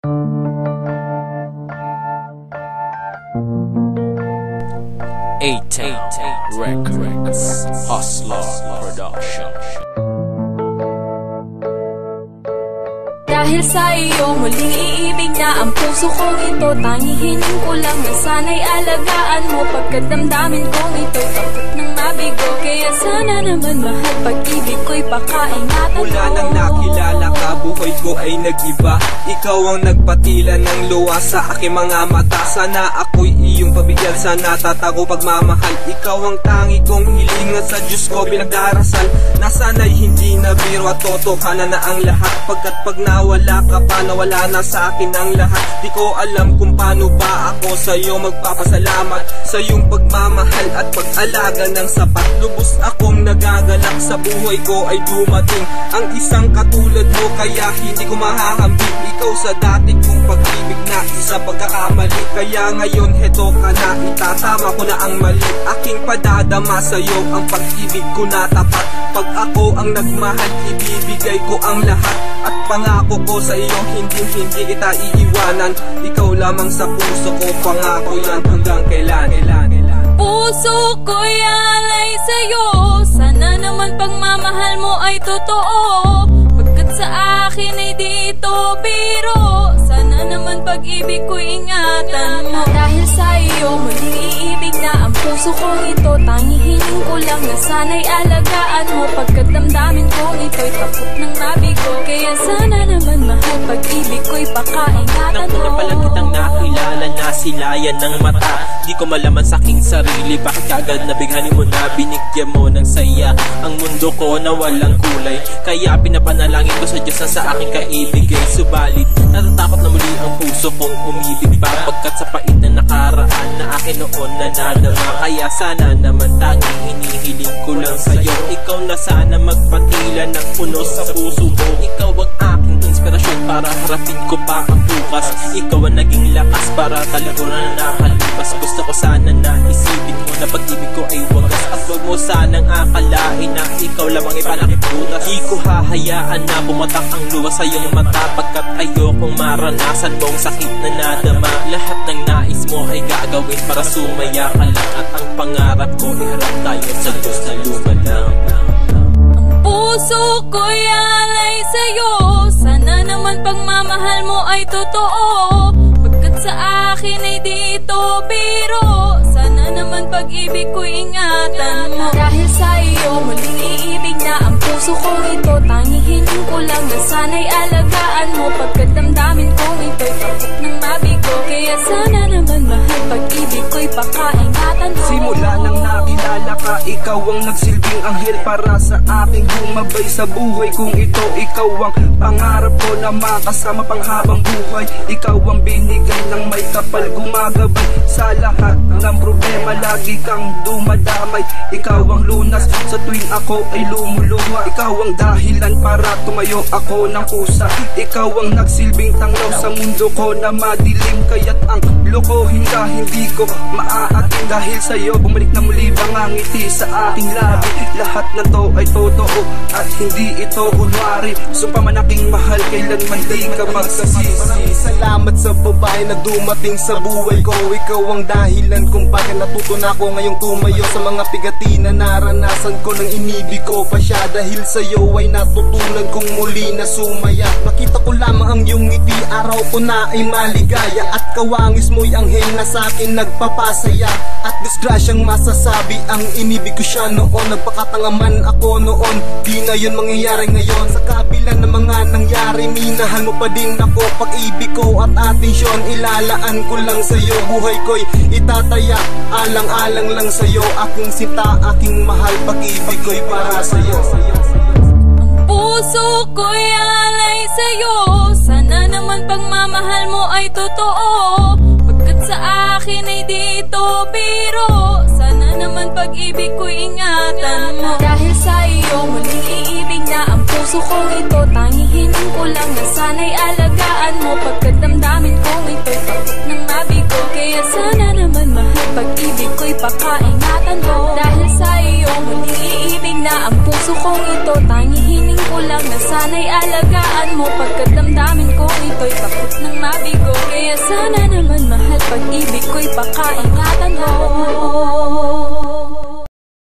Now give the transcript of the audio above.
A10 Records, Hustler Production. Dahil sa iyo muling iibig na ang puso kong ito, tanging hiling ko lang na sana'y alagaan mo, pagkat damdamin kong ito'y takot ng mabigo. Kaya sana naman mahal, pag-ibig ko'y pakaingatan mo. Mula nang nakilala ka, buhay ko ay nag-iba. Ikaw ang nagpatila ng luha sa aking mga mata. Sana ako'y iyong pabigyan, sana tatago pagmamahal. Ikaw ang tangi kong hilingan sa Diyos ko pinagdarasal, na sana'y hindi na biro at totokanan na ang lahat. Pagkat pag nawala ka pa, nawala na sa akin ang lahat. Di ko alam kung paano ba ako sa'yo magpapasalamat, sa iyong pagmamahal at pag-alaga ng sapat. Lubos akong nagagalak, sa buhay ko ay dumating ang isang katulad mo, kaya hindi ko mahahambing. Ikaw sa dati kong pag-ibig na isa pagkakamali, kaya ngayon heto ka na, itatama ko na ang mali. Aking padadama sa'yo ang pag-ibig ko na tapat. Pag ako ang nagmahal, ibibigay ko ang lahat. At pangako ko sa iyo, hindi kita iiwanan. Ikaw lamang sa puso ko, pangako yan hanggang kailan. Puso ko'y alay sa'yo, sana naman pagmamahal mo ay totoo, pagkat sa akin ay dito biro, sana naman pag-ibig ko'y ingatan mo. Dahil sa iyo muling iibig na ang puso kong ito, tanging hiling ko lang na sana'y alagaan mo, pagkat damdamin kong ito'y takot ng mabigo. Kaya sana naman mahal, pag-ibig ko'y pakaingatan mo. Nang una pa lang kitang nakilala, nasilayan ng mata. Di ko malaman sa aking sarili, bakit kagad nabighanin mo na binigyan mo ng saya ang mundo ko na walang kulay. Kaya pinapanalangin ko sa Diyos na sa aking kaibigay. Subalit natatakot na muli ang puso kong umibig pa, pagkat sa pait na nakaraan na akin noon na nadama. Kaya sana naman tanging hinihiling ko lang sa'yo, ikaw na sana magpatila ng puno sa puso ko. Ikaw ang aking inspirasyon para harapin ko pa ang bukas. Ikaw ang naging lakas para talikuran na nakalipas. Gusto ko sana na isipin mo na pag-ibig ko ay wagas, at wag mo sanang akalain na ikaw lamang ipanakiputas. Di ko hahayaan na bumatak ang luha sa iyong mata, pagkat ayokong maranasan mong sakit na nadama. Lahat ng nais mo ay gagawin para sumaya ka lang, at ang pangarap ko iharap tayo sa Diyos na lumalang. Puso ko'y alay sa'yo, sana naman pagmamahal mo ay totoo, pagkat sa akin ay dito biro, sana naman pag-ibig ko'y ingatan mo. Dahil sa iyo muling iibig na ang puso kong ito, tanging hiling ko lang na sana'y alagaan mo, pagkat damdamin kong ito'y takot ng mabigo. Kaya sana naman mahal, pag-ibig ko'y pakaingatan mo. Simula nang nakilala ka, ikaw ang nagsilbing anghel para sa aking gumabay sa buhay kong ito. Ikaw ang pangarap ko na makasama panghabang buhay. Ikaw ang binigay ng may kapal, gumagabay sa lahat ng problema, lagi kang dumadamay. Ikaw ang lunas sa tuwing ako ay lumuluha. Ikaw ang dahilan para tumayo ako ng kusa. Ikaw ang nagsilbing tanglaw sa mundo ko na madilim, kaya't ang lokohin ka hindi ko maaating. Dahil sa'yo bumalik na muli bangangiti sa aking labi. Lahat na to ay totoo at hindi ito kunwari. Sumpa man aking mahal, kailanman di ka magsasisi. Salamat sa babae na dumating sa buhay ko. Ikaw ang dahilan kung bakit natuto na ako ngayong tumayo sa mga pigati na naranasan ko ng inibig ko pa siya. Dahil sa'yo ay natutunan kong muli na sumaya. Nakita ko lamang ang iyong ngiti, araw ko na ay maligaya, at kawangis mo'y anghel na sa'kin nagpapasaya. At disgrasyang masasabi, ang inibig ko siya noon. Nagpakatangaman ako noon, di na yun mangyayari ngayon. Sa kabila ng mga nangyari, minahal mo pa din ako. Pag-ibig ko at atensyon, ilalaan ko lang sa'yo. Buhay ko'y itataya, alang-alang lang sa'yo. Aking sinta, aking mahal, pag-ibig ko'y para sa'yo. Puso ko'y alay sa'yo, sana naman pagmamahal mo ay totoo, pagkat sa akin ay dito biro, sana naman pag-ibig ko'y ingatan mo. Dahil sa iyo muling iibig na ang puso kong ito, tanging hiling ko lang na sana'y alagaan mo, pagkat damdamin kong ito'y takot ng mabigo. Kaya sana naman mahal, pag-ibig ko'y pakaingatan mo. Dahil sa iyo muling iibig na ang puso kong ito, tanging hiling ko lang na sana'y alagaan mo, pagkat damdamin kong ito'y takot ng mabigo. Kaya sana naman mahal, pag-ibig ko'y pakaingatan mo.